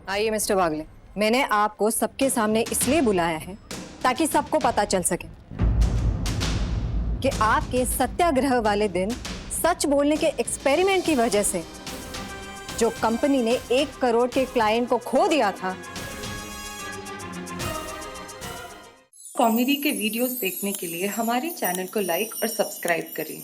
आइए मिस्टर वागले, मैंने आपको सबके सामने इसलिए बुलाया है ताकि सबको पता चल सके कि आपके सत्याग्रह वाले दिन सच बोलने के एक्सपेरिमेंट की वजह से जो कंपनी ने 1 करोड़ के क्लाइंट को खो दिया था। कॉमेडी के वीडियोस देखने के लिए हमारे चैनल को लाइक और सब्सक्राइब करें।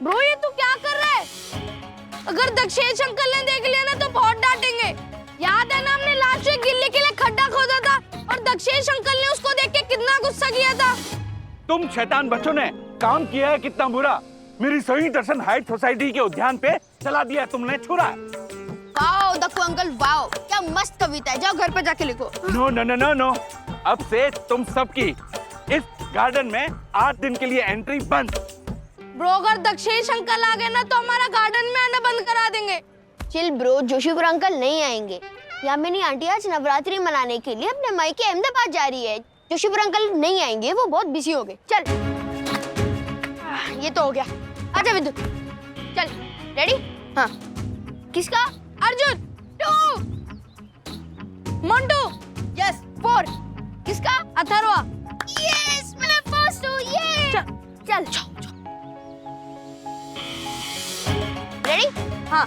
ब्रो ये तू क्या कर रहा है? अगर दक्षेश अंकल ने देख लिया ना तो बहुत डांटेंगे। याद है ना हमने लास्ट वीक गिल्ली के लिए खड्डा खोदा था और दक्षेश अंकल ने उसको देख के कितना गुस्सा किया था। तुम शैतान बच्चों ने काम किया है कितना बुरा। मेरी सही दर्शन हाइट सोसाइटी के उद्यान पे चला दिया तुमने छुरा। वाओ दक्कू अंकल वाओ, क्या मस्त कविता है। जाओ घर पे जाके लिखो। No no no no no, अब से तुम सबकी इस गार्डन में 8 दिन के लिए एंट्री बंद। ब्रो अगर दक्षेश अंकल आ गए ना तो हमारा गार्डन में आना बंद करा देंगे। चिल ब्रो, जोशीपुर अंकल नहीं आएंगे। यामिनी आंटी आज नवरात्रि मनाने के लिए अपने मायके अहमदाबाद जा रही है। जोशीपुर अंकल नहीं आएंगे, वो बहुत बिजी हो गए। चल ये तो हो गया। आजा विद्युत, चल रेडी? हाँ। किसका? अर्जुन 2, मोंटू यस 4, किसका? अथर्वा यस मैं फर्स्ट हूँ। ये चल रेडी? हाँ।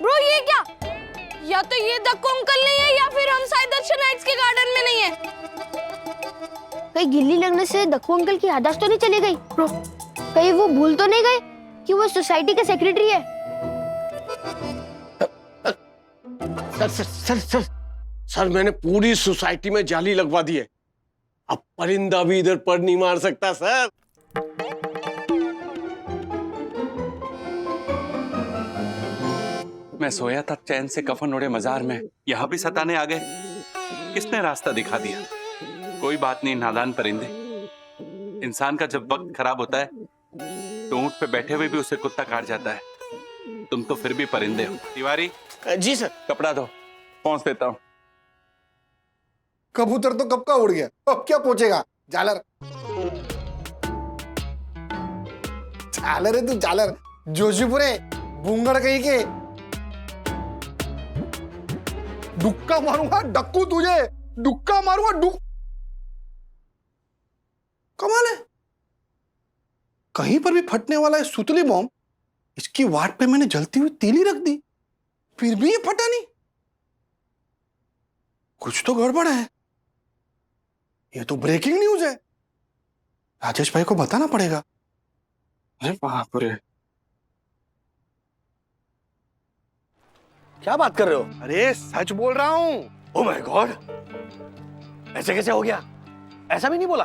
ब्रो ये क्या? या तो ये दक्कू अंकल नहीं है या फिर हम साई दर्शन हाइट्स के गार्डन में नहीं है। कहीं गिल्ली लगने से दक्कू अंकल की याददाश्त तो नहीं चली गई? ब्रो कहीं वो भूल तो नहीं गए कि वो सोसाइटी के सेक्रेटरी है? सर मैंने पूरी सोसाइटी में जाली लगवा दी है। अब परिंदा भी इधर पर नहीं मार सकता सर। मैं सोया था चैन से कफन ओढ़े मजार में, यहाँ भी सताने आ गए। किसने रास्ता दिखा दिया? कोई बात नहीं नादान परिंदे, इंसान का जब वक्त खराब होता है तो ऊंट पे बैठे हुए भी उसे कुत्ता काट जाता है। तुम तो फिर भी परिंदे हो। तिवारी जी सर। कपड़ा दो, पहुंच देता हूं। कबूतर तो कब का उड़ गया, अब क्या पहुंचेगा? झालर झालर है तू, झालर जोशीपुरे भूंगड़ कहीं के। डुक्का मारूंगा डक्कू तुझे, डुक्का मारूंगा डुक। कमाल है, कहीं पर भी फटने वाला है सुतली बॉम्ब, इसकी वाट पे मैंने जलती हुई तीली रख दी, फिर भी ये फटा नहीं। कुछ तो गड़बड़ है, ये तो ब्रेकिंग न्यूज है। राजेश भाई को बताना पड़ेगा। अरे बाप रे, क्या बात कर रहे हो? अरे सच बोल रहा हूं। ओह माय गॉड, ऐसे कैसे हो गया? ऐसा भी नहीं बोला?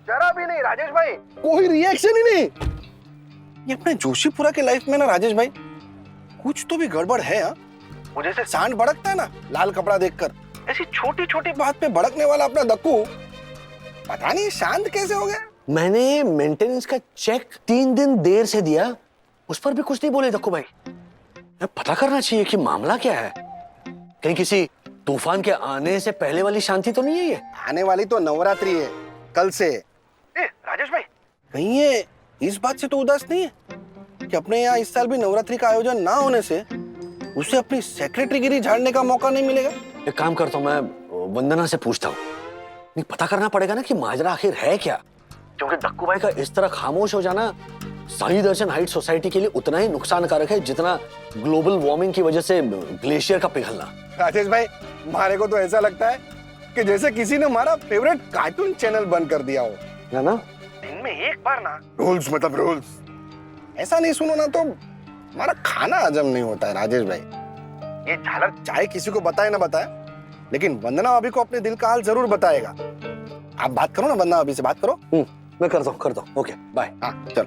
जरा भी नहीं राजेश भाई, कोई रिएक्शन ही नहीं। ये अपने जोशीपुरा के लाइफ में ना राजेश भाई कुछ तो भी गड़बड़ है। हाँ, मुझे से सांड भड़कता है ना लाल कपड़ा देखकर, ऐसी छोटी छोटी बात पे भड़कने वाला अपना दक्कू पता नहीं शांत कैसे हो गया। मैंने मेंटेनेंस का चेक 3 दिन देर से दिया, उस पर भी कुछ नहीं बोले दक्कू भाई। पता करना चाहिए कि मामला क्या है। कहीं किसी तूफान के आने से पहले वाली शांति तो नहीं है ये? आने वाली तो नवरात्रि है कल से। राजेश भाई कहीं ये इस बात से तो उदास नहीं है कि अपने यहाँ इस साल भी नवरात्रि का आयोजन ना होने से उसे अपनी सेक्रेटरीगिरी झाड़ने का मौका नहीं मिलेगा? एक काम करता हूँ, मैं वंदना से पूछता हूँ। नहीं, पता करना पड़ेगा ना कि माजरा आखिर है क्या, क्योंकि दक्कू भाई का इस तरह खामोश हो जाना साई दर्शन हाइट सोसाइटी के लिए उतना ही नुकसानकारक है जितना ग्लोबल वार्मिंग की वजह से ग्लेशियर का पिघलना। राजेश भाई हमारे को तो ऐसा लगता है कि जैसे किसी ने हमारा फेवरेट कार्टून चैनल बंद कर दिया हो, है ना? दिन में एक बार ना रूल्स मतलब रूल्स, ऐसा नहीं सुनो ना तो हमारा खाना हजम नहीं होता है। राजेश भाई ये झालर चाहे किसी को बताए ना बताए, लेकिन वंदना अभी को अपने दिल का हाल जरूर बताएगा। आप बात करो ना, वंदना अभी से बात करो। मैं करता हूँ। Okay bye. हाँ चल।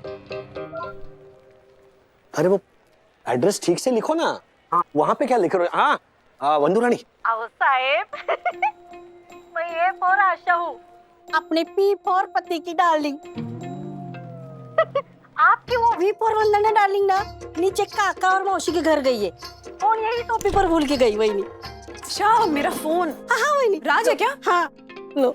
अरे वो एड्रेस ठीक से लिखो ना। हाँ, वहां पे क्या लिख रहे हो? हाँ वंदू रानी। आओ साहेब। हूँ अपने पी फॉर पति की डार्लिंग। आपकी वो वी फॉर वंदना डार्लिंग ना नीचे काका और मौसी के घर गई है। फोन यही टॉपी पर भूल के गई वही नहीं। शाह मेरा फोन। हाँ वही नहीं। राज है क्या? हाँ लो।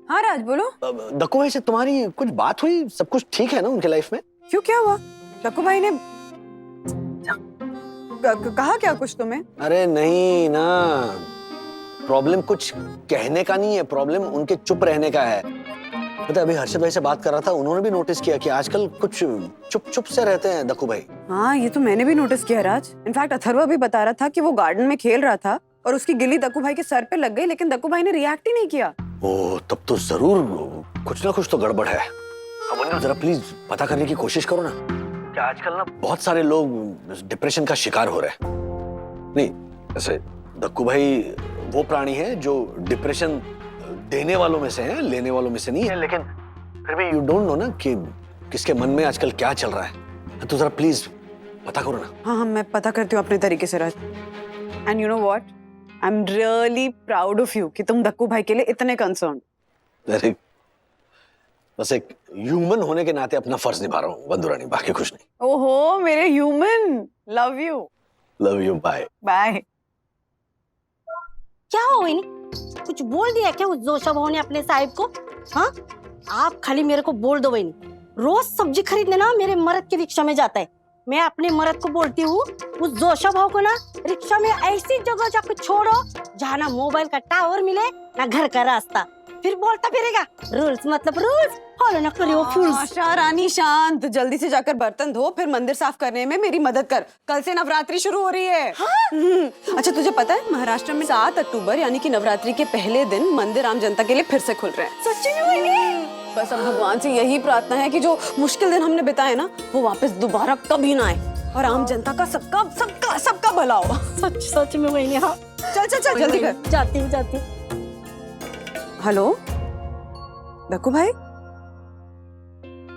हाँ राज बोलो। दक्कू भाई से तुम्हारी कुछ बात हुई? सब कुछ ठीक है ना उनके लाइफ में? क्यों, क्या हुआ? दक्कू भाई ने कहा क्या कुछ तुम्हें? अरे नहीं ना, प्रॉब्लम कुछ कहने का नहीं है, प्रॉब्लम उनके चुप रहने का है। पता अभी हर्षद भाई से बात कर रहा था, उन्होंने भी नोटिस किया कि आजकल कुछ चुप चुप से रहते हैं दक्कू भाई। हाँ ये तो मैंने भी नोटिस किया राज। इनफैक्ट अथर्वा भी बता रहा था कि वो गार्डन में खेल रहा था और उसकी गिल्ली दक्कू भाई के सर पे लग गई, लेकिन दक्कू भाई ने रिएक्ट ही नहीं किया। ओह तब तो जरूर कुछ ना कुछ तो गड़बड़ है। अब वंदना जरा प्लीज पता करने की कोशिश करो ना, कि आजकल ना बहुत सारे लोग डिप्रेशन का शिकार हो रहे हैं। नहीं ऐसे दक्कू भाई वो प्राणी है जो डिप्रेशन देने वालों में से है, लेने वालों में से नहीं है, लेकिन फिर भी यू डोंट नो ना कि किसके मन में आजकल क्या चल रहा है। तो जरा प्लीज पता करो ना। हाँ हाँ मैं पता करती हूँ अपने तरीके से Raj. And you know what, I am really proud of you कि तुम दक्कू भाई के लिए इतने कंसर्न। अरे बस एक ह्यूमन होने के नाते अपना फर्ज निभा रहा हूँ बंधु रानी, बाकी कुछ नहीं। ओहो मेरे human, love you. Love you, bye bye. क्या हो वही नहीं? कुछ बोल दिया क्या उस जोशा बहू ने अपने साहिब को? हाँ आप खाली मेरे को बोल दो वही नहीं। रोज सब्जी खरीदने ना मेरे मर्द के रिक्शा में जाता है। मैं अपने मर्द को बोलती हूँ उस जोशा भाव को ना रिक्शा में ऐसी जगह जाकर छोड़ो जहाँ ना मोबाइल का टावर मिले ना घर का रास्ता। फिर बोलता फिरेगा रूल्स मतलब रूल्स फॉलो ना करियो फूल्स। आशा रानी शांत, जल्दी से जाकर बर्तन धो, फिर मंदिर साफ करने में मेरी मदद कर। कल से नवरात्रि शुरू हो रही है। हाँ? अच्छा तुझे पता है महाराष्ट्र में 7 अक्टूबर यानी कि नवरात्रि के पहले दिन मंदिर आम जनता के लिए फिर से खुल रहे हैं। सच्ची में? बस अब भगवान से यही प्रार्थना है कि जो मुश्किल दिन हमने बिताए ना वो वापस दोबारा कभी ना आए और आम जनता का सबका सबका सबका भला हो। सच सच में वही नहीं। हाँ चल चल चल जल्दी कर। जाती हूँ। हेलो दक्कू भाई,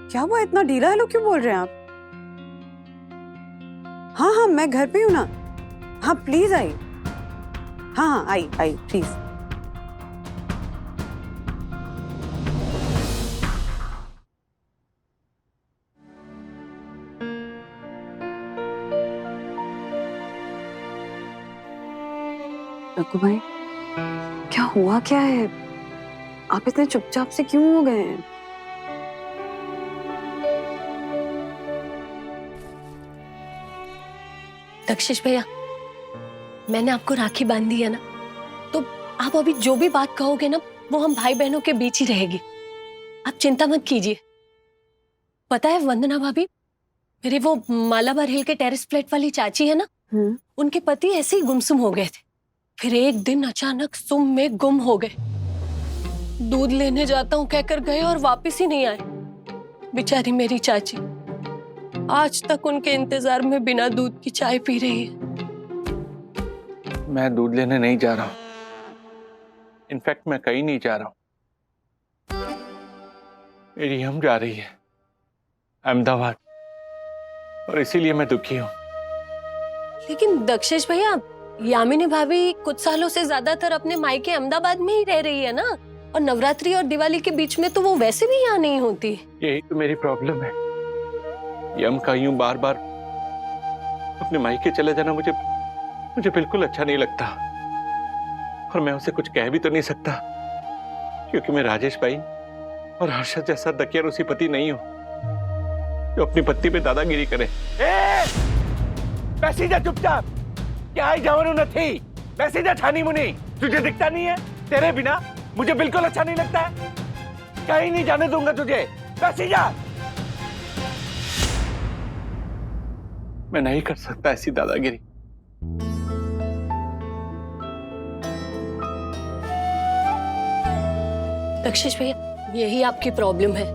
क्या हुआ इतना ढीला हेलो क्यों बोल रहे हैं आप? हाँ हाँ मैं घर पे हूँ ना। हाँ प्लीज आई। हाँ हाँ आई प्लीज। दक्कू भाई क्या हुआ, क्या है? आप इतने चुपचाप से क्यों हो गए हैं? दक्षेश भैया मैंने आपको राखी बांध दी है ना, तो आप अभी जो भी बात कहोगे ना वो हम भाई बहनों के बीच ही रहेगी। आप चिंता मत कीजिए। पता है वंदना भाभी, मेरे वो मालाबार हिल के टेरेस फ्लैट वाली चाची है ना, उनके पति ऐसे ही गुमसुम हो गए थे। फिर एक दिन अचानक सुम में गुम हो गए। दूध लेने जाता हूँ कहकर गए और वापस ही नहीं आए। बेचारी मेरी चाची आज तक उनके इंतजार में बिना दूध की चाय पी रही है। मैं दूध लेने नहीं जा रहा हूँ। इनफैक्ट मैं कहीं नहीं जा रहा हूँ। मेरी हम जा रही है अहमदाबाद और इसीलिए मैं दुखी हूँ। लेकिन दक्षेश भैया, यामिनी भाभी कुछ सालों से ज्यादातर अपने मायके अहमदाबाद में ही रह रही है ना, और नवरात्रि और दिवाली के बीच में तो वो वैसे भी यहाँ नहीं होती। यही तो मेरी प्रॉब्लम है। यम का यूं बार बार अपने मायके चले जाना मुझे बिल्कुल अच्छा नहीं लगता, और मैं उसे कुछ कह भी तो नहीं सकता क्योंकि मैं राजेश भाई और हर्षद जैसा दकिया रूसी पति नहीं हूं जो अपनी पत्नी पे दादागिरी करे। बैसी जा चुपचाप। क्या आई जावनु नहीं, बैसी जा छानी मुनी। तुझे दिखता नहीं है? तेरे बिना मुझे बिल्कुल अच्छा नहीं लगता है। कहीं नहीं जाने दूंगा तुझे। बैसी जा। मैं नहीं कर सकता ऐसी दादागिरी। दक्षेश भैया, यही आपकी प्रॉब्लम है।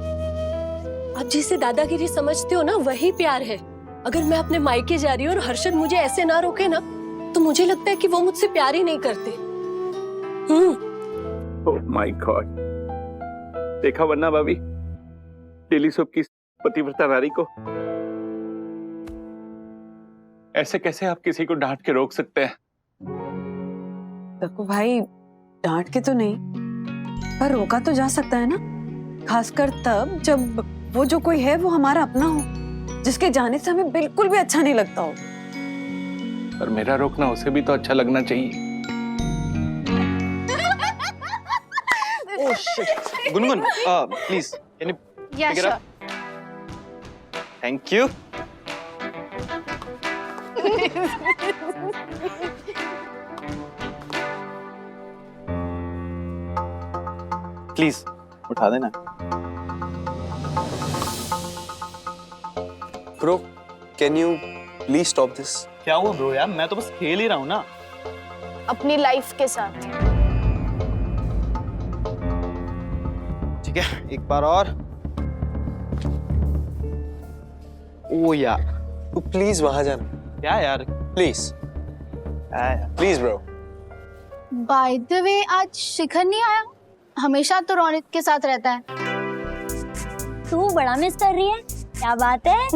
आप जिसे दादागिरी समझते हो ना वही प्यार है। अगर मैं अपने मायके जा रही हूँ और हर्षद मुझे ऐसे ना रोके ना, तो मुझे लगता है कि वो मुझसे प्यार ही नहीं करते। ओह माय गॉड, देखा वन्ना भाभी, डेली सोप की पतिव्रता नारी को। ऐसे कैसे आप किसी को डांट के रोक सकते हैं? दक्कू भाई डांट के तो नहीं, पर रोका तो जा सकता है ना, खासकर तब जब वो जो कोई है वो हमारा अपना हो, जिसके जाने से हमें बिल्कुल भी अच्छा नहीं लगता हो। पर मेरा रोकना उसे भी तो अच्छा लगना चाहिए। Oh shit. Gungun please can you या pick it up? Thank you. Please उठा देना। Bro can you please stop this? क्या हुआ ब्रो यार, मैं तो बस खेल ही रहा हूँ ना। अपनी लाइफ के साथ। ठीक है, एक बार और। ओ यार तू प्लीज वहां जाना क्या यार? Please please bro. By the way आज शिखर नहीं आया, हमेशा तो रौनक के साथ रहता है। तू बड़ा मिस कर रही है, क्या बात है?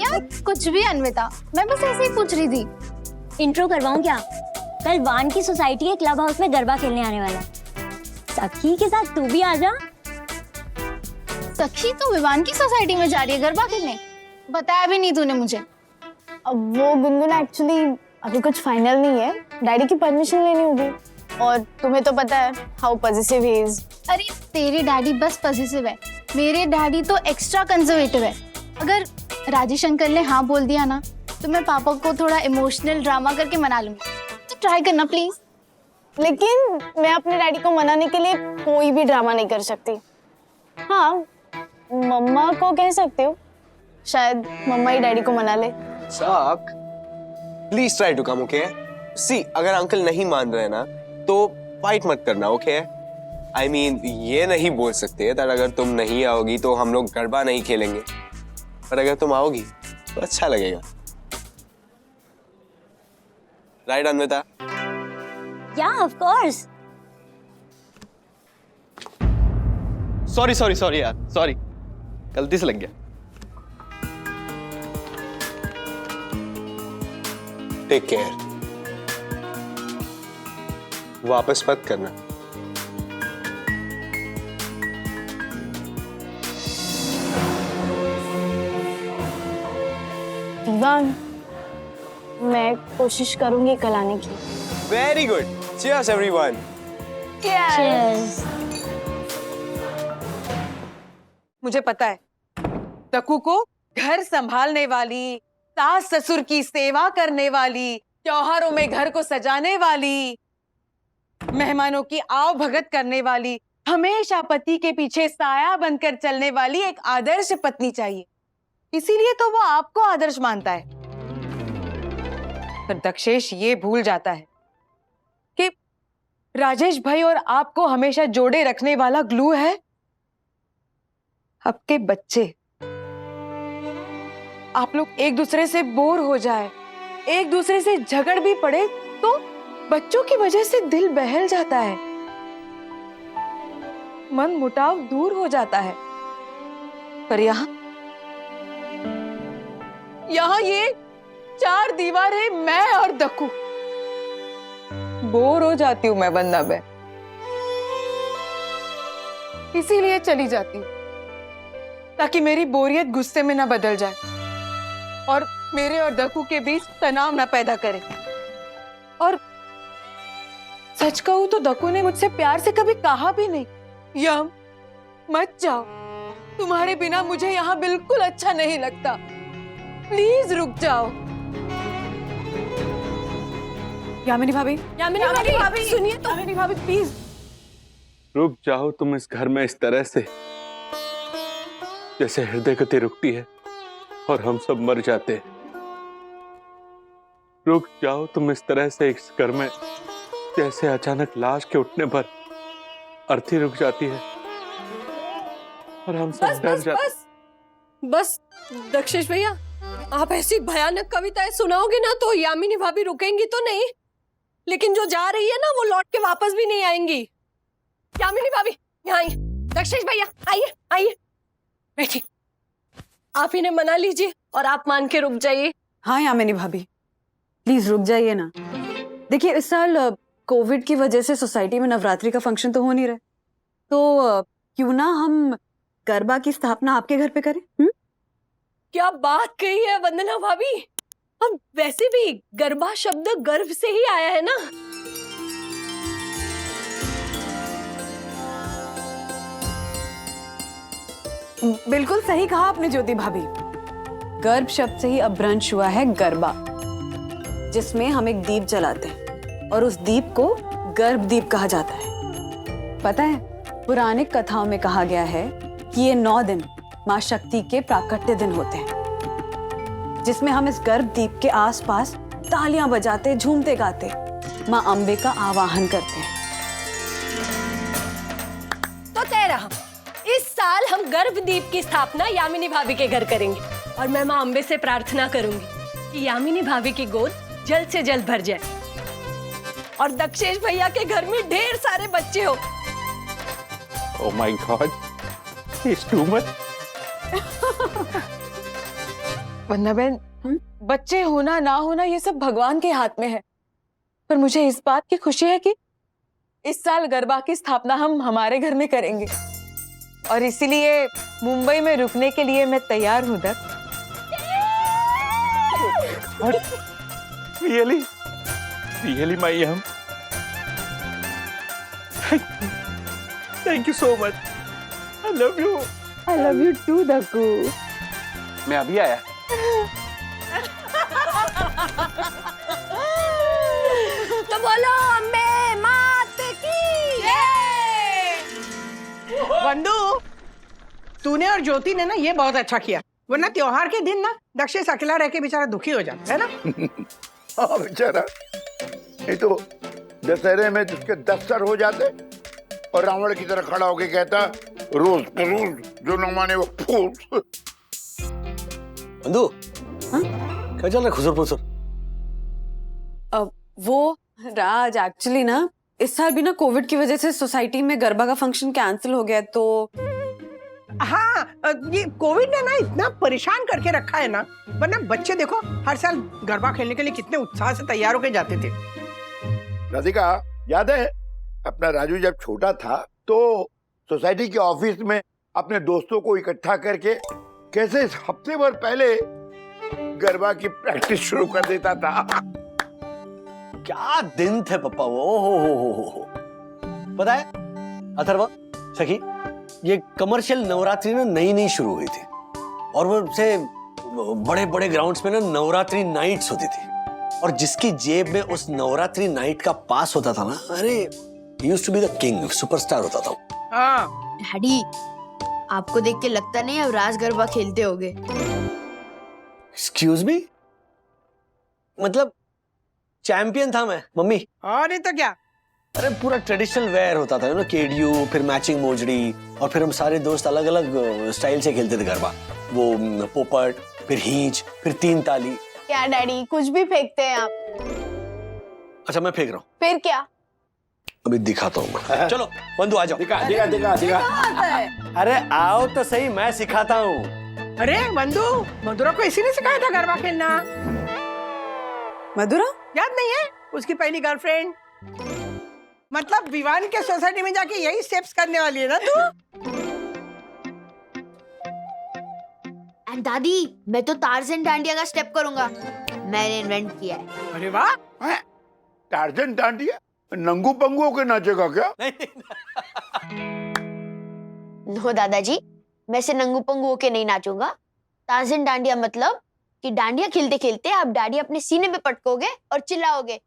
यार कुछ भी अन्विता, मैं बस ऐसे ही पूछ रही थी। इंट्रो करवाऊं क्या? कल वान की सोसाइटी के क्लब हाउस में गरबा खेलने आने वाला है। सखी के साथ तू भी आ जा। सखी तो विवान की सोसाइटी में जा रही है गरबा खेलने, बताया भी नहीं तूने मुझे। अब वो गुनगुन एक्चुअली अभी कुछ फाइनल नहीं है, डैडी की परमिशन लेनी होगी, और तुम्हें तो पता है हाउ पॉजिटिव ही इज। अरे तेरे डैडी बस पॉजिटिव है, मेरे डैडी तो एक्स्ट्रा कंजर्वेटिव है। अगर राजेश अंकल ने हाँ बोल दिया ना तो मैं पापा को थोड़ा इमोशनल ड्रामा करके मना लूंगी, तो ट्राई करना प्लीज। लेकिन मैं अपने डैडी को मनाने के लिए कोई भी ड्रामा नहीं कर सकती। हाँ, मम्मा को कह सकती हूँ, शायद मम्मा ही डैडी को मना ले। साक please try to come okay? See अगर अंकल नहीं मान रहे ना तो फाइट मत करना ओके? आई मीन ये नहीं बोल सकते that अगर तुम नहीं आओगी तो हम लोग गरबा नहीं खेलेंगे, पर अगर तुम आओगी तो अच्छा लगेगा। राइट अन्विता? या of course. Sorry sorry sorry यार, सॉरी गलती से लग गया। टेक केयर, वापस मत करना। दीवान, मैं कोशिश करूंगी कल आने की। Very good, cheers everyone. Cheers. मुझे पता है दक्कू को घर संभालने वाली, सास ससुर की सेवा करने वाली, त्योहारों में घर को सजाने वाली, मेहमानों की आव भगत करने वाली, हमेशा पति के पीछे साया बनकर चलने वाली एक आदर्श पत्नी चाहिए। इसीलिए तो वो आपको आदर्श मानता है। पर दक्षेश ये भूल जाता है कि राजेश भाई और आपको हमेशा जोड़े रखने वाला ग्लू है आपके बच्चे। आप लोग एक दूसरे से बोर हो जाए, एक दूसरे से झगड़ भी पड़े तो बच्चों की वजह से दिल बहल जाता है, मन मुटाव दूर हो जाता है। पर यहाँ ये चार दीवारें, मैं और दक्कू, बोर हो जाती हूँ मैं वंदना बहन, इसीलिए चली जाती हूँ ताकि मेरी बोरियत गुस्से में ना बदल जाए और मेरे और दक्कू के बीच तनाव ना पैदा करे। और सच कहूं तो दक्कू ने मुझसे प्यार से कभी कहा भी नहीं, यम मत जाओ, तुम्हारे बिना मुझे यहाँ बिल्कुल अच्छा नहीं लगता, प्लीज रुक जाओ। यामिनी भाभी, यामिनी भाभी सुनिए तो। यामिनी भाभी प्लीज रुक जाओ तुम इस घर में इस तरह से जैसे हृदय गति रुकती है और हम सब मर जाते हैं। रुक जाओ तुम इस तरह से इस घर में जैसे अचानक लाश के उठने पर अर्थी रुक जाती है और हम सब डर जाते। बस दक्षेश भैया, आप ऐसी भयानक कविताएं सुनाओगे ना तो यामिनी भाभी रुकेंगी तो नहीं, लेकिन जो जा रही है ना वो लौट के वापस भी नहीं आएंगी। यामिनी भाभी यहाँ आइए, दक्षेश भैया आइए आइए, बैठिए। आप इन्हें मना लीजिए और आप मान के रुक जाइए। हाँ यामिनी भाभी प्लीज रुक जाइए ना। देखिए इस साल कोविड की वजह से सोसाइटी में नवरात्रि का फंक्शन तो हो नहीं रहा, तो क्यों ना हम गरबा की स्थापना आपके घर पे करें? क्या बात कही है वंदना भाभी। अब वैसे भी गरबा शब्द गर्भ से ही आया है ना। बिल्कुल सही कहा आपने ज्योति भाभी। गर्भ शब्द से ही अपभ्रंश हुआ है गरबा, जिसमें हम एक दीप जलाते हैं और उस दीप को गर्भ दीप कहा जाता है। पता है, पुराणिक कथाओं में कहा गया है कि ये 9 दिन माँ शक्ति के प्राकट्य दिन होते हैं, जिसमें हम इस गर्भ दीप के आसपास तालियां बजाते, झूमते गाते माँ अम्बे का आवाहन करते हैं। तो तय रहा, इस साल हम गर्भदीप की स्थापना यामिनी भाभी के घर करेंगे और मैं माँ अम्बे से प्रार्थना करूंगी कि यामिनी भाभी की गोद जल्द से जल्द भर जाए और दक्षेश भैया के घर में ढेर सारे बच्चे हो। Oh my God, it's too much. वंदना बहन, बच्चे होना ना होना ये सब भगवान के हाथ में है, पर मुझे इस बात की खुशी है कि इस साल गरबा की स्थापना हम हमारे घर में करेंगे और इसीलिए मुंबई में रुकने के लिए मैं तैयार हूँ। Really? Really, my yam? Thank you so much. I love you. I love you too, Dakku. मैं अभी आया। तो बोलो अम्बे मात की जय। वंदू, तूने और ज्योति ने ना ये बहुत अच्छा किया, वरना त्योहार के दिन ना दक्षेश अकेला रह के बेचारा दुखी हो जाता है ना। हाँ बेचारा, नहीं तो दशहरे में जिसके 10 सर हो जाते और रावण की तरह खड़ा होके कहता रोज जो न माने वो फूल। बंधु, क्या चल रहा है खुसर पुसर? वो राज, एक्चुअली ना इस साल भी ना कोविड की वजह से सोसाइटी में गरबा का फंक्शन कैंसिल हो गया, तो हाँ, ये कोविड ने ना इतना परेशान करके रखा है ना, वरना बच्चे देखो हर साल गरबा खेलने के लिए कितने उत्साह से तैयार होके जाते थे। राधिका, याद है अपना राजू जब छोटा था तो सोसाइटी के ऑफिस में अपने दोस्तों को इकट्ठा करके कैसे हफ्ते भर पहले गरबा की प्रैक्टिस शुरू कर देता था। क्या दिन थे पापा वो। हो। पता है अथर्व, सखी, ये कमर्शियल नवरात्रि ना नई शुरू हुई थी और वो से बड़े बड़े ग्राउंड्स में ना नवरात्रि नाइट्स होती थी और जिसकी जेब में उस नवरात्रि नाइट का पास होता था ना, अरे used to be the king, superstar होता था। हाँ डैडी, आपको देख के लगता नहीं अब राज गरबा खेलते होगे। एक्सक्यूज मी, मतलब चैंपियन था मैं मम्मी। और नहीं तो क्या। अरे पूरा ट्रेडिशनल वेयर होता था ना, केडियो, फिर मैचिंग मोजड़ी और फिर हम सारे दोस्त अलग अलग स्टाइल से खेलते थे गरबा। वो पोपट, फिर हींच, फिर 3 ताली। क्या डैडी, कुछ भी फेंकते हैं आप। अच्छा मैं फेंक रहा हूँ। फिर क्या? अभी दिखाता हूँ। चलो बंधु आ जाओ। दिखा। अरे आओ तो सही, मैं सिखाता हूँ। अरे वंदू, मधुरा को इसी ने सिखाया था गरबा खेलना। मधुरा याद नहीं है? उसकी पहली गर्लफ्रेंड। मतलब विवान के सोसाइटी में जाके यही स्टेप्स करने वाली है ना तू? एंड दादी, मैं तो टार्ज़न डांडिया का स्टेप करूंगा, मैंने इन्वेंट किया है। अरे वाह, टार्ज़न डांडिया नंगू पंगू होके नाचेगा क्या? नो दादाजी, मैं से नंगू पंगू होके नहीं नाचूंगा। टार्ज़न डांडिया मतलब कि डांडिया खेलते खेलते आप डैडी अपने सीने पे पटकोगे और चिल्लाओगे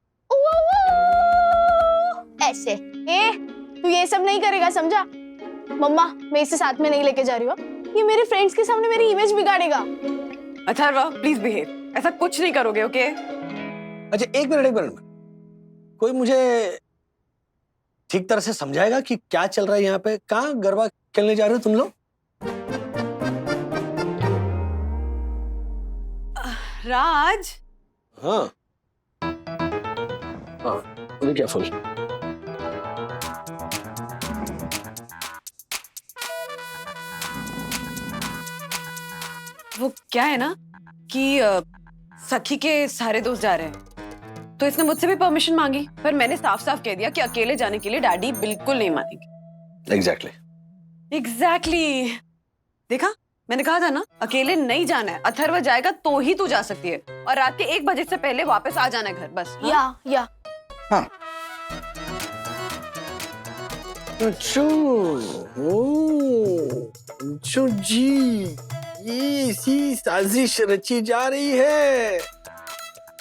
ऐसे। तू ये सब नहीं करेगा, समझा? मम्मा, मैं इसे साथ में नहीं लेके जा रही हूँ, ये मेरे फ्रेंड्स के सामने मेरी इमेज बिगाड़ेगा। अथर्व प्लीज बिहेव, ऐसा कुछ नहीं करोगे, ओके? अच्छा एक मिनट, कोई मुझे ठीक तरह से समझाएगा कि क्या चल रहा है यहाँ पे? कहाँ गरबा खेलने जा रहे हो तुम लोग? राज। हाँ, बी केयरफुल। वो क्या है ना कि सखी के सारे दोस्त जा रहे हैं, तो इसने मुझसे भी परमिशन मांगी, पर मैंने साफ साफ कह दिया कि अकेले जाने के लिए डैडी बिल्कुल नहीं मानेंगे। एग्जैक्टली। देखा, मैंने कहा था ना, अकेले नहीं जाना है। अथर्व जाएगा तो ही तू जा सकती है, और रात के 1 बजे से पहले वापस आ जाना है घर, बस। हाँ? या हाँ। अच्छा, अच्छा जी, ये इसी साजिश रची जा रही है।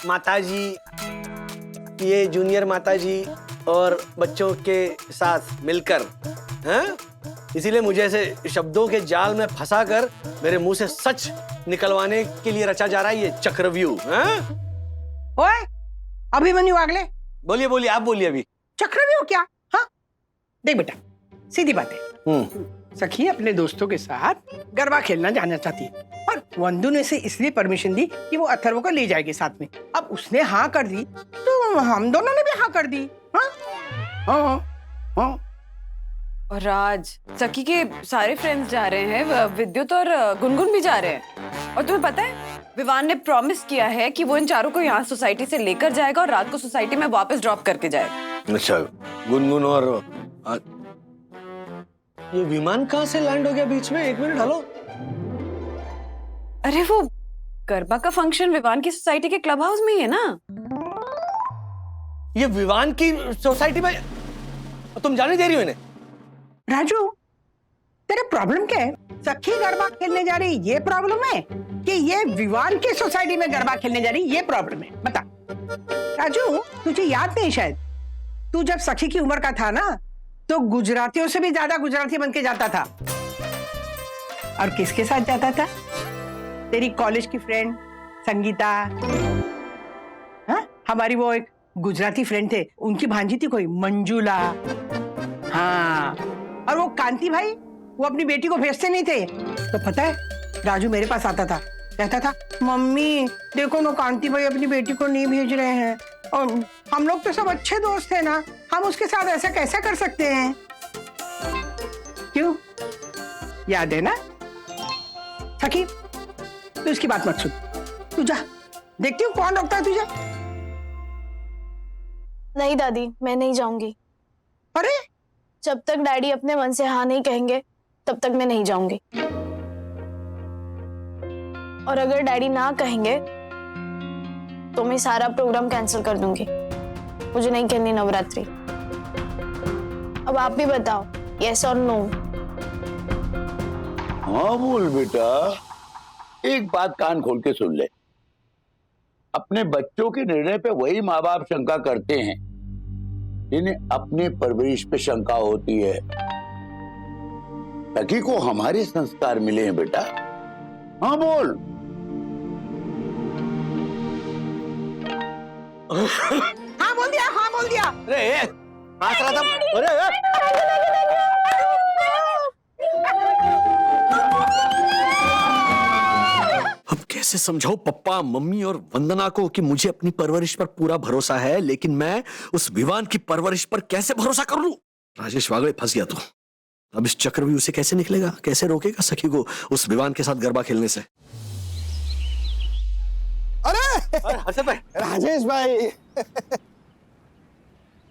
माताजी, ये जूनियर माताजी और बच्चों के साथ मिलकर, हैं? इसीलिए मुझे ऐसे शब्दों के जाल में फंसाकर मेरे मुंह से सच निकलवाने के लिए रचा जा रहा है ये चक्रव्यूह। ओए, अभिमन्यु वागले, बोलिए बोलिए, आप बोलिए अभी। चक्रव्यूह क्या? हाँ, देख बेटा, सीधी बात है। सखी अपने दोस्तों के साथ गरबा खेलना जाना चाहती है, और वंदू ने से इसलिए परमिशन दी कि वो अथर्व को ले जाएगी साथ में। अब उसने हाँ कर दी तो हम दोनों ने भी हाँ कर दी। हाँ हाँ हाँ। और राज, सखी के सारे फ्रेंड्स जा रहे हैं, विद्युत और गुनगुन भी जा रहे हैं। और तुम्हें पता है, विवान ने प्रॉमिस किया है कि वो इन चारों को यहाँ सोसाइटी से लेकर जाएगा और रात को सोसाइटी में वापस ड्रॉप करके जाएगा। अच्छा, गुनगुन और ये विमान कहाँ से लैंड हो गया बीच में? 1 मिनट, हेलो। अरे वो गरबा का फंक्शन विवान की सोसाइटी के क्लब हाउस में ही है ना। ये विवान की सोसाइटी में तुम जाने दे रही हो इन्हें? राजू, तेरा प्रॉब्लम क्या है? सखी गरबा खेलने जा रही ये प्रॉब्लम है कि ये विवान की सोसाइटी में गरबा खेलने जा रही ये प्रॉब्लम है? बता राजू, तुझे याद नहीं शायद, तू जब सखी की उम्र का था ना, तो गुजरातियों से भी ज्यादा गुजराती बन के जाता था। और किसके साथ जाता था? तेरी कॉलेज की फ्रेंड संगीता। हाँ, हमारी वो एक गुजराती फ्रेंड थे, उनकी भांजी थी कोई मंजुला। हाँ, और वो कांति भाई, वो अपनी बेटी को भेजते नहीं थे, तो पता है राजू मेरे पास आता था, कहता था, मम्मी देखो ना, कांति भाई अपनी बेटी को नहीं भेज रहे हैं, और हम लोग तो सब अच्छे दोस्त हैं ना, हम उसके साथ ऐसा कैसे कर सकते हैं? क्यों, याद है ना? सखी, तू इसकी बात मत सुन, तू जा, देखती हूँ कौन रोकता है तुझे। नहीं दादी, मैं नहीं जाऊंगी। अरे, जब तक डैडी अपने मन से हाँ नहीं कहेंगे तब तक मैं नहीं जाऊंगी। और अगर डैडी ना कहेंगे तो मैं सारा प्रोग्राम कैंसिल कर दूंगी। मुझे नहीं खेलनी नवरात्रि। अब आप भी बताओ, यस और नो? हाँ बोल बेटा, एक बात कान खोल के सुन ले। अपने बच्चों के निर्णय पे वही माँ बाप शंका करते हैं जिन्हें अपने परवरिश पे शंका होती है। सखी को हमारे संस्कार मिले हैं बेटा। हाँ बोल। हाँ बोल दिया, हाँ बोल दिया। अरे हंस रहा था। अरे अब कैसे समझाओ पप्पा, मम्मी और वंदना को कि मुझे अपनी परवरिश पर पूरा भरोसा है, लेकिन मैं उस विवान की परवरिश पर कैसे भरोसा कर लूं? राजेश वागले, फंस गया तू। अब इस चक्रव्यूह से कैसे निकलेगा? कैसे रोकेगा सखी को उस विवान के साथ गरबा खेलने से? अरे हर्षद भाई, राजेश भाई,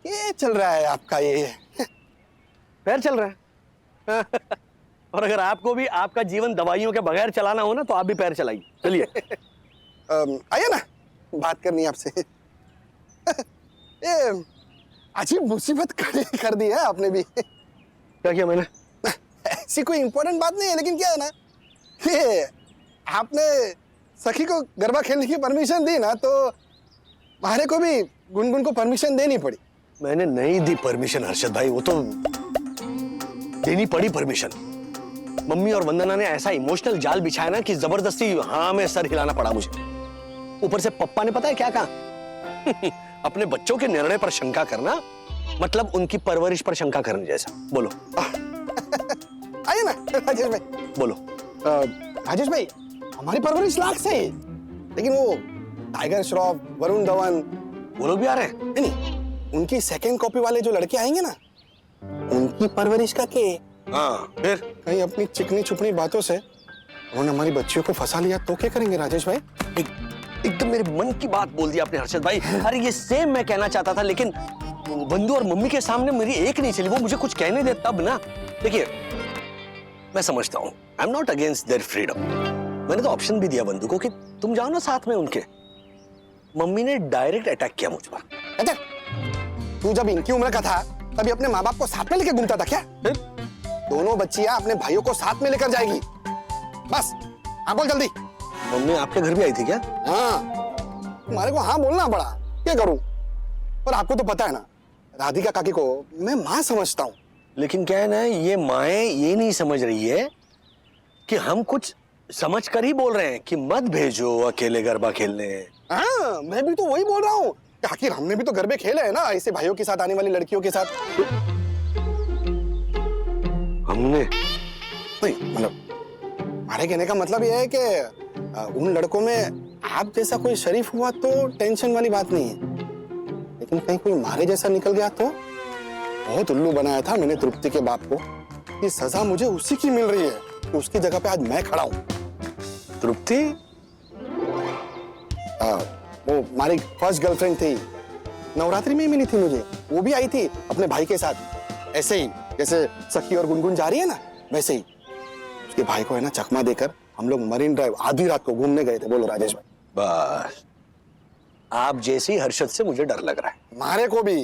ये चल रहा है आपका? ये पैर चल रहा है। और अगर आपको भी आपका जीवन दवाइयों के बगैर चलाना हो ना, तो आप भी पैर चलाइए। चलिए आइए ना, बात करनी है आपसे। ये अजीब मुसीबत कर दी है आपने भी। क्या किया मैंने? ऐसी कोई इंपॉर्टेंट बात नहीं है, लेकिन क्या है ना, ये आपने सखी को गरबा खेलने की परमिशन दी ना, तो हमारे को भी गुनगुन को परमिशन देनी पड़ी। मैंने नहीं दी परमिशन हर्षद भाई, वो तो देनी पड़ी परमिशन। मम्मी और वंदना ने ऐसा इमोशनल जाल बिछाया ना कि जबरदस्ती हाँ में सर हिलाना पड़ा मुझे। ऊपर से पप्पा ने पता है क्या कहा? अपने बच्चों के निर्णय पर शंका करना मतलब उनकी परवरिश पर शंका करने जैसा। बोलो। आइए ना राजेश भाई। बोलो। राजेश भाई, हमारी परवरिश लाख से, लेकिन वो टाइगर श्रॉफ, वरुण धवन, वो लोग भी आ रहे हैं? नहीं, उनकी सेकंड कॉपी वाले जो लड़के आएंगे ना, उनकी परवरिश का के फिर कहीं अपनी चिकनी छुपनी बातों से उन्होंने हमारी बच्चियों को फंसा लिया तो क्या करेंगे राजेश भाई? एकदम मेरे मन की बात बोल दी आपने हर्षद भाई। अरे ये सेम मैं कहना चाहता था, लेकिन बंधु और मम्मी के सामने मेरी एक नहीं चली, वो मुझे कुछ कहने दे तब ना। देखिए मैं समझता हूँ, I am not against their freedom. मैंने तो ऑप्शन भी दिया बंधु को कि तुम जाओ ना साथ में उनके। मम्मी ने डायरेक्ट अटैक किया मुझ पर। अच्छा, तू जब इनकी उम्र का था तभी अपने माँ बाप को साथ में लेकर घूमता था क्या? दोनों बच्चियां अपने भाइयों को साथ में लेकर जाएगी। बस हाँ बोल जल्दी। मम्मी आपके घर भी आई थी क्या? हाँ, तुम्हारे को हाँ बोलना पड़ा, क्या करूं? और आपको तो पता है ना, राधिका काकी को मैं माँ समझता हूँ। लेकिन क्या है ना, ये माएं ये नहीं समझ रही है कि हम कुछ समझ कर ही बोल रहे हैं कि मत भेजो अकेले गरबा खेलने। हाँ, मैं भी तो वही बोल रहा हूँ। आखिर हमने भी तो गरबे खेले हैं ना ऐसे भाइयों के साथ आने वाली लड़कियों के साथ। हमने नहीं, मतलब हमारे कहने का मतलब यह है कि उन लड़कों में आप जैसा कोई शरीफ हुआ तो टेंशन वाली बात नहीं है, लेकिन कहीं कोई मारे जैसा निकल गया तो। बहुत उल्लू बनाया था मैंने तृप्ति के बाप को कि सजा मुझे उसी की मिल रही है, तो उसकी जगह पे आज मैं खड़ा हूँ। तृप्ति वो हमारी फर्स्ट गर्लफ्रेंड थी, नवरात्रि में ही मिली थी मुझे। वो भी आई थी अपने भाई के साथ, ऐसे ही जैसे सखी और गुनगुन जा रही है ना वैसे ही। उसके भाई को है ना चकमा देकर हम लोग मरीन ड्राइव आधी रात को घूमने गए थे। बोलो राजेश भाई। बस आप जैसी हर्षद से मुझे डर लग रहा है। मारे को भी।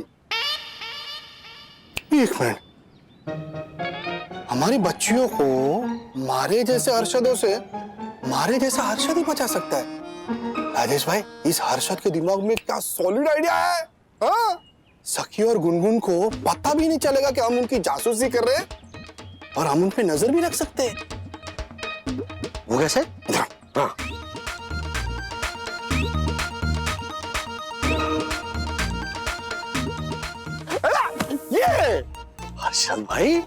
एक मिनट, हमारी बच्चियों को मारे जैसे हर्षदों से मारे जैसा हर्षद ही बचा सकता है। राजेश भाई, इस हर्षद के दिमाग में क्या सॉलिड आइडिया है। हाँ? सखी और गुनगुन को पता भी नहीं चलेगा कि हम उनकी जासूसी कर रहे हैं और हम उन पे नजर भी रख सकते हैं। वो कैसे? हाँ। ये हर्षद भाई,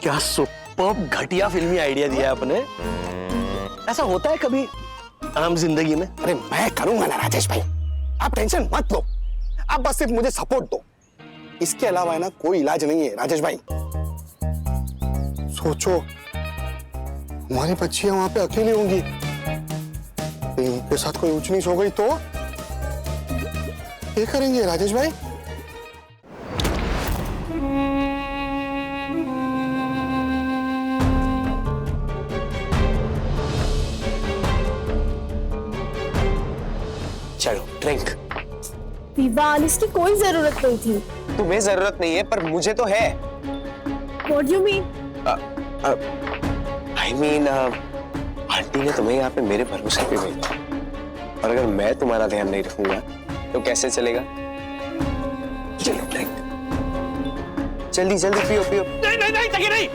क्या सुपर्ब घटिया फिल्मी आइडिया दिया है आपने। ऐसा होता है कभी आम जिंदगी में? अरे मैं करूंगा ना राजेश भाई, आप टेंशन मत लो। आप बस सिर्फ मुझे सपोर्ट दो, इसके अलावा है ना कोई इलाज नहीं है। राजेश भाई सोचो, हमारी बच्चियां वहां पे अकेली होंगी, उनके साथ कोई ऊंच नीच हो गई तो क्या करेंगे राजेश भाई? चलो ड्रिंक। विवाह की कोई जरूरत नहीं थी। तुम्हें जरूरत नहीं है पर मुझे तो है। What do you mean? I mean, aunty ने तुम्हें यहाँ पे मेरे भरोसे पे भेजा, और अगर मैं तुम्हारा ध्यान नहीं रखूंगा तो कैसे चलेगा? चलो ड्रिंक, जल्दी जल्दी पियो पियो। नहीं नहीं नहीं तकी नहीं,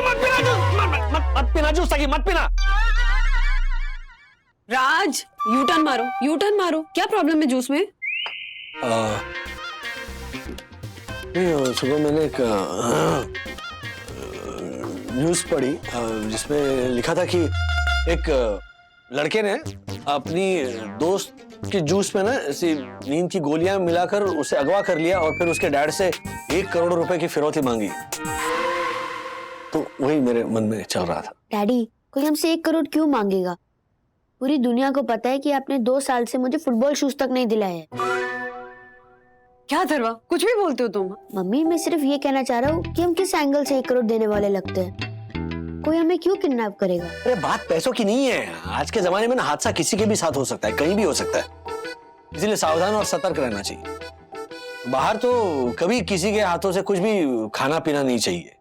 मत पीना जूस, मत पीना जूस तकी, मत पीना। राज, यू टर्न मारो, यू टर्न मारो। क्या प्रॉब्लम है जूस में? सुबह मैंने एक न्यूज़ पढ़ी जिसमें लिखा था कि एक लड़के ने अपनी दोस्त के जूस में ना ऐसी नींद की गोलियां मिलाकर उसे अगवा कर लिया और फिर उसके डैड से 1 करोड़ रुपए की फिरौती मांगी। तो वही मेरे मन में चल रहा था। डैडी, कोई हमसे 1 करोड़ क्यों मांगेगा? पूरी दुनिया को पता है कि आपने 2 साल से मुझे फुटबॉल शूज तक नहीं दिलाए हैं। क्या थरवा, कुछ भी बोलते हो तुम। मम्मी, मैं सिर्फ ये कहना चाह रहा हूँ कि हम किस एंगल से 1 करोड़ देने वाले लगते हैं। कोई हमें क्यों किडनैप करेगा? अरे बात पैसों की नहीं है। आज के जमाने में ना हादसा किसी के भी साथ हो सकता है, कहीं भी हो सकता है, इसलिए सावधान और सतर्क रहना चाहिए। बाहर तो कभी किसी के हाथों से कुछ भी खाना पीना नहीं चाहिए,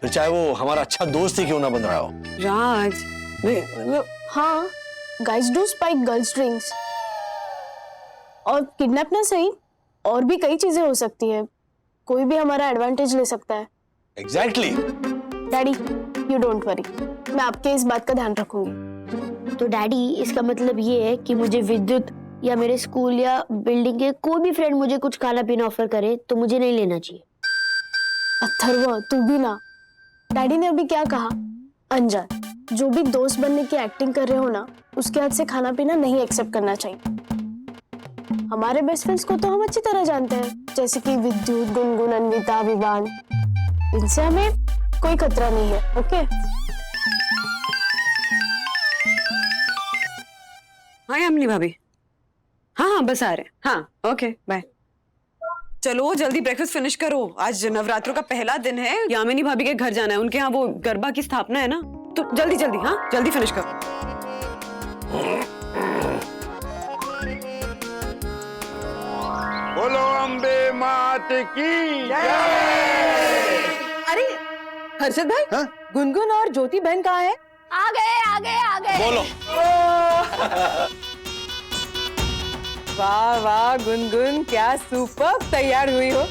फिर चाहे वो हमारा अच्छा दोस्त ही क्यों ना बन रहा हो। राज, नहीं मतलब हाँ, guys do spike girls drinks। और किडनैप ना सही, और भी कई चीजें हो सकती है। कोई भी हमारा एडवांटेज ले सकता है। Exactly. Daddy, you don't worry, मैं आपके इस बात का ध्यान रखूंगी। तो डैडी, इसका मतलब ये है कि मुझे विद्युत या मेरे स्कूल या बिल्डिंग के कोई भी फ्रेंड मुझे कुछ खाना पीना ऑफर करे तो मुझे नहीं लेना चाहिए। अथर्व, तू भी ना। डैडी ने अभी क्या कहा? अंजन, जो भी दोस्त बनने की एक्टिंग कर रहे हो ना, उसके हाथ से खाना पीना नहीं एक्सेप्ट करना चाहिए। हमारे बेस्ट फ्रेंड्स को तो हम अच्छी तरह जानते हैं, जैसे कि विद्युत, गुनगुन, अन्विता, विवान। इनसे हमें कोई खतरा नहीं है। ओके? हाय अमली भाभी। हाँ हाँ बस आ रहे। हाँ ओके बाय। चलो जल्दी ब्रेकफास्ट फिनिश करो, आज नवरात्रों का पहला दिन है, यामिनी भाभी के घर जाना है, उनके यहाँ वो गरबा की स्थापना है ना, तो जल्दी जल्दी, हाँ जल्दी फिनिश करो। बोलो अम्बे मात की जय। अरे हर्षद भाई, हाँ? गुनगुन और ज्योति बहन कहाँ है? आ गए। बोलो। वाह वाह गुनगुन, क्या सुपर तैयार हुई हो।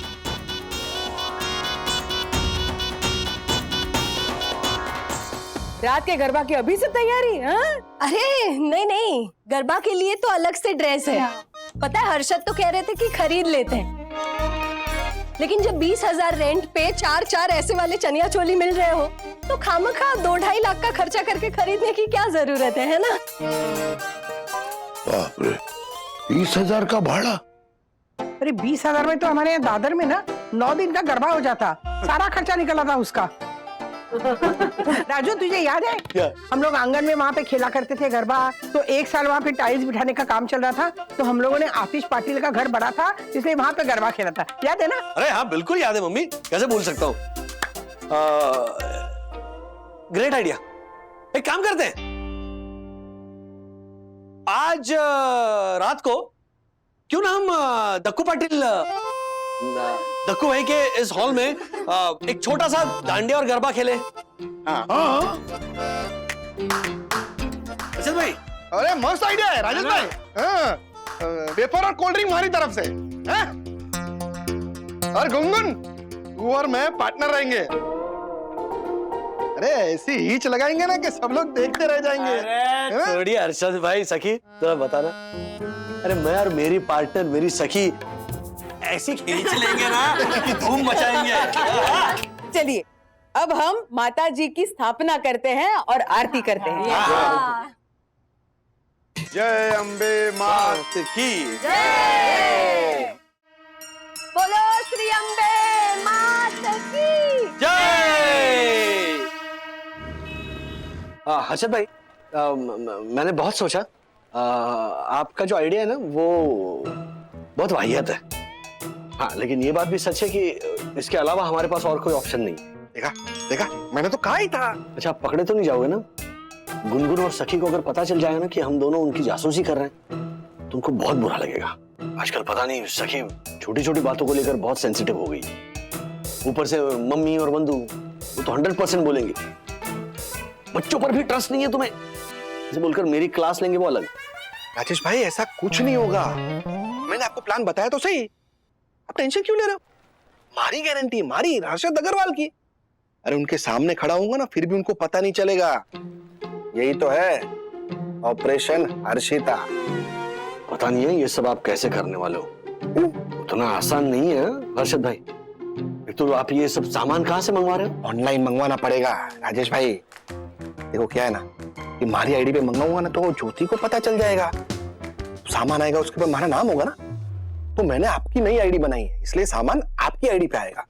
रात के गरबा की अभी से तैयारी? हाँ? अरे नहीं, गरबा के लिए तो अलग से ड्रेस है। पता है हर्षद तो कह रहे थे कि खरीद लेते हैं, लेकिन जब 20,000 रेंट पे 4 ऐसे वाले चनिया चोली मिल रहे हो तो खामखा 2-2.5 लाख का खर्चा करके खरीदने की क्या जरूरत है ना? बाप रे, 20,000 का भाड़ा? अरे 20,000 में तो हमारे यहाँ दादर में ना 9 दिन का गरबा हो जाता, सारा खर्चा निकला था उसका। राजू तुझे याद है क्या? हम लोग आंगन में वहाँ पे खेला करते थे गरबा, तो एक साल वहाँ पे टाइल्स बिठाने का काम चल रहा था, तो हम लोगों ने आतिश पाटिल का घर बड़ा था इसलिए वहाँ पे गरबा खेला था, याद है ना? अरे हाँ बिल्कुल याद है मम्मी, कैसे भूल सकता हूँ। Great idea. एक काम करते हैं, आज रात को क्यों ना हम दक्कू पाटिल दक्कू भाई के इस हॉल में एक छोटा सा डांडिया और गरबा खेले। अच्छा भाई, अरे मस्त आइडिया है राजेश भाई। हाँ, वेफर और कोल्ड ड्रिंक हमारी तरफ से, हाँ? और गुनगुन तू और मैं पार्टनर रहेंगे। अरे ऐसी हीच लगाएंगे ना कि सब लोग देखते रह जाएंगे। छोड़िए अरशद भाई, सखी जरा बताना। अरे मैं और मेरी पार्टनर, मेरी सखी ऐसी खींच लेंगे ना कि धूम मचाएंगे। चलिए अब हम माता जी की स्थापना करते हैं और आरती करते हैं। जय अम्बे मात की जय। बोलो श्री अम्बे मात की जय। हर्षद भाई, मैंने बहुत सोचा, आपका जो आइडिया है ना वो बहुत वाहियात है। हाँ, लेकिन ये बात भी सच है कि इसके अलावा हमारे पास और कोई ऑप्शन नहीं। देखा देखा, मैंने तो कहा ही था। अच्छा, आप पकड़े तो नहीं जाओगे ना? गुनगुन और सखी को अगर पता चल जाएगा ना कि हम दोनों उनकी जासूसी कर रहे हैं तो उनको बहुत बुरा लगेगा। आजकल पता नहीं सखी छोटी छोटी बातों को लेकर बहुत सेंसिटिव हो गई। ऊपर से मम्मी और बंधु वो तो 100% बोलेंगे। बच्चों पर भी ट्रस्ट नहीं है तुम्हें, ऐसे बोलकर मेरी क्लास लेंगे वो अलग। राजेश भाई ऐसा कुछ नहीं होगा, मैंने आपको प्लान बताया तो सही, आप टेंशन क्यों ले रहे हो? मारी गारंटी, मारी हर्षद अग्रवाल की। अरे उनके सामने खड़ा होऊंगा ना फिर भी उनको पता नहीं चलेगा। यही तो है ऑपरेशन हर्षिता। पता नहीं है ये सब आप कैसे करने वाले हो, उतना आसान नहीं है हर्षद भाई। एक तो आप ये सब सामान कहाँ से मंगवा रहे हो? ऑनलाइन मंगवाना पड़ेगा राजेश भाई। देखो क्या है ना कि हमारी आईडी पे मंगवाऊंगा ना तो ज्योति को पता चल जाएगा, सामान आएगा उसके बाद हमारा नाम होगा ना, तो मैंने आपकी नई आईडी बनाई है इसलिए सामान आपकी आईडी पे आएगा।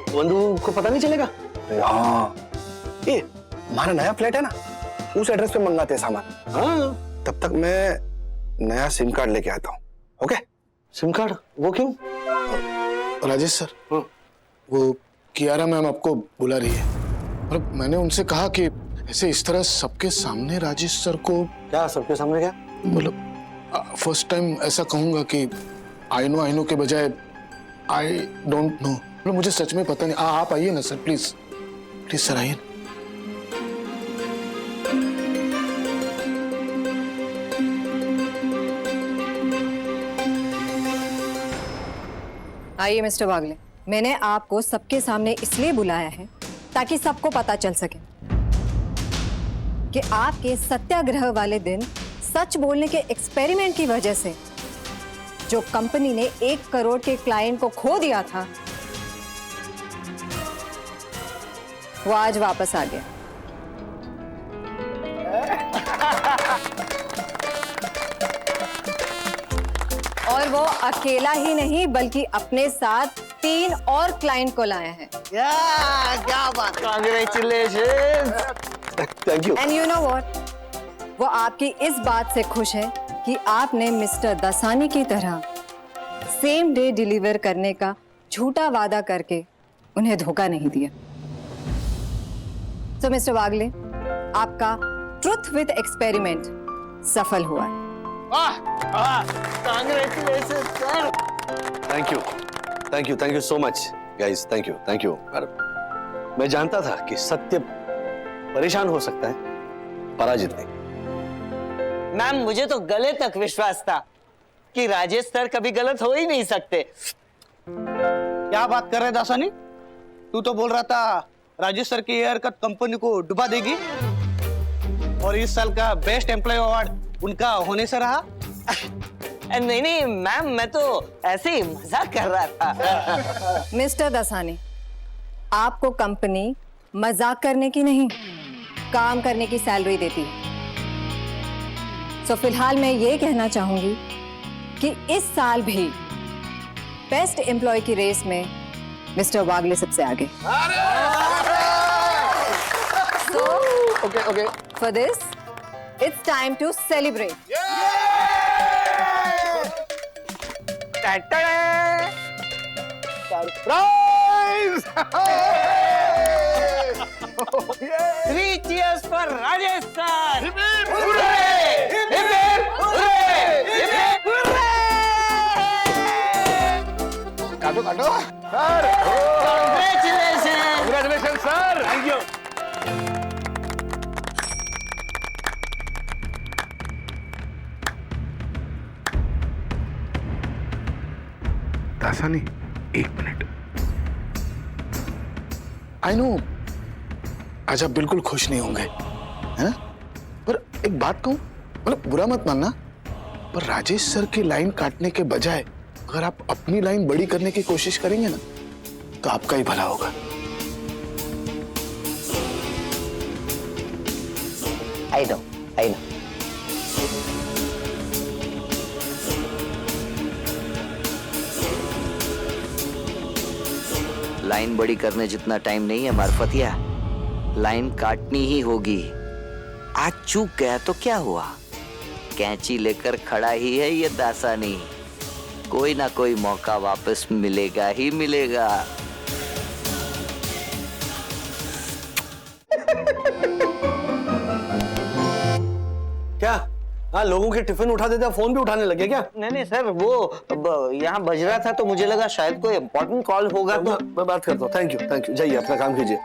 बंधु को पता नहीं चलेगा? हाँ, ये हमारा नया फ्लैट है ना, उस एड्रेस पे मंगाते हैं सामान। हाँ, तब तक मैं नया सिम कार्ड लेके आता हूँ। ओके? SIM card? वो क्यों? राजेश सर, वो कियारा मैम आपको बुला रही है और मैंने उनसे कहा कि ऐसे इस तरह सबके सामने राजेश सर को। क्या सबके सामने? क्या मतलब फर्स्ट टाइम ऐसा कहूंगा कि आई नो के बजाय आई डोंट नो। मतलब मुझे सच में पता नहीं। आप आइए ना सर, प्लीज प्लीज सर आइए। आइए मिस्टर बागले, मैंने आपको सबके सामने इसलिए बुलाया है ताकि सबको पता चल सके कि आपके सत्याग्रह वाले दिन सच बोलने के एक्सपेरिमेंट की वजह से जो कंपनी ने 1 करोड़ के क्लाइंट को खो दिया था वो आज वापस आ गया। और वो अकेला ही नहीं बल्कि अपने साथ 3 और क्लाइंट को लाया है। क्या बात, congratulations. Thank you. And you know what, वो आपकी इस बात से खुश है कि आपने मिस्टर दसानी की तरह सेम डे डिलीवर करने का झूठा वादा करके उन्हें धोखा नहीं दिया। तो मिस्टर वागले, आपका ट्रुथ विद एक्सपेरिमेंट सफल हुआ है। Thank you so much guys, thank you. मैं जानता था कि सत्य परेशान हो सकता है, पराजित नहीं। मैम, मुझे तो गले तक विश्वास था कि राजेश सर कभी गलत हो ही नहीं सकते। क्या बात कर रहे दासानी? तू तो बोल रहा था राजेश सर की हेयर कट कंपनी को डुबा देगी, और इस साल का बेस्ट एम्प्लॉय अवार्ड उनका होने से रहा। नहीं मैम, मैं तो ऐसे ही मजाक कर रहा था। मिस्टर दसानी, आपको कंपनी मजाक करने की नहीं, काम करने की सैलरी देती है। तो फिलहाल मैं ये कहना चाहूंगी कि इस साल भी बेस्ट एम्प्लॉय की रेस में मिस्टर वागले सबसे आगे। Okay. For this, it's time to celebrate. Surprise! 3 cheers for Rajesh sir! काटो sir! Congratulations sir! Thank you. Dasani, 1 minute. I know आज आप बिल्कुल खुश नहीं होंगे, है ना? पर एक बात कहूं, मतलब बुरा मत मानना, पर राजेश सर की लाइन काटने के बजाय अगर आप अपनी लाइन बड़ी करने की कोशिश करेंगे ना, तो आपका ही भला होगा। I know. लाइन बड़ी करने जितना टाइम नहीं है मार्फतिया, लाइन काटनी ही होगी। आज चूक गया तो क्या हुआ, कैंची लेकर खड़ा ही है ये दासानी। कोई ना कोई मौका वापस मिलेगा ही मिलेगा। क्या? हाँ, लोगों के टिफिन उठा देते, फोन भी उठाने लगे क्या? नहीं सर, वो यहाँ बज रहा था तो मुझे लगा शायद कोई इम्पोर्टेंट कॉल होगा। तो मैं बात करता हूँ। Thank you. जाइए, अपना काम कीजिए।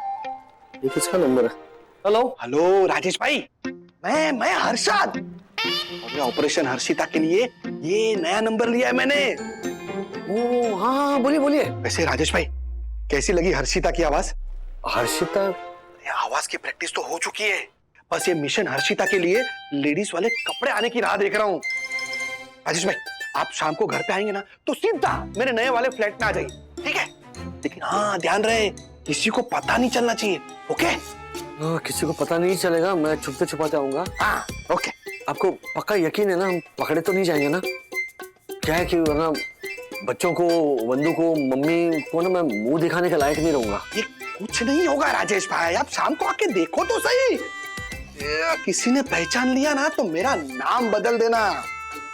ये किसका नंबर है? हेलो राजेश भाई, मैं हर्षद। अरे ऑपरेशन हर्षिता के लिए ये नया नंबर लिया है मैंने। ओ हाँ, बोलिए। वैसे राजेश भाई, कैसी लगी हर्षिता की आवाज? हर्षिता? आवाज की प्रैक्टिस तो हो चुकी है, बस ये मिशन हर्षिता के लिए लेडीज वाले कपड़े आने की राह देख रहा हूँ। राजेश भाई, आप शाम को घर पे आएंगे ना, तो सीधा मेरे नए वाले फ्लैट में आ जाइए, ठीक है? लेकिन हाँ, ध्यान रहे, किसी को पता नहीं चलना चाहिए, ओके? किसी को पता नहीं चलेगा, मैं छुपते छुपाते आऊंगा। हाँ, ओके। आपको पक्का यकीन है ना, हम पकड़े तो नहीं जाएंगे ना? क्या है कि वरना बच्चों को, वंदू को, मम्मी को ना मैं मुंह दिखाने के लायक नहीं रहूंगा। ये कुछ नहीं होगा राजेश भाई, आप शाम को आके देखो तो सही। किसी ने पहचान लिया ना तो मेरा नाम बदल देना,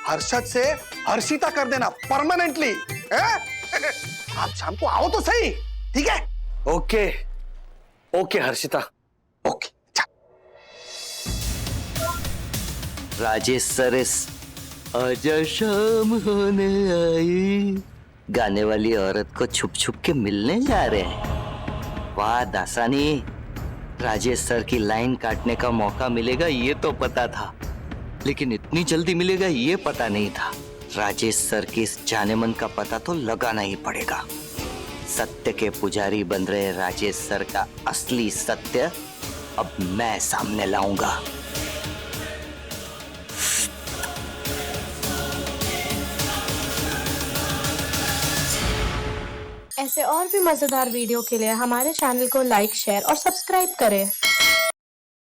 हर्षद से हर्षिता कर देना परमानेंटली। आप शाम को आओ तो सही, ठीक है? Okay Harshita, okay. Rajesh sir इस आजा शाम होने आई गाने वाली औरत को छुप छुप के मिलने जा रहे हैं। वाह दासानी, राजेश सर की लाइन काटने का मौका मिलेगा ये तो पता था, लेकिन इतनी जल्दी मिलेगा ये पता नहीं था। राजेश सर की इस जाने मन का पता तो लगाना ही पड़ेगा। सत्य के पुजारी बन रहे राजेश सर का असली सत्य अब मैं सामने लाऊंगा। ऐसे और भी मजेदार वीडियो के लिए हमारे चैनल को लाइक, शेयर और सब्सक्राइब करें।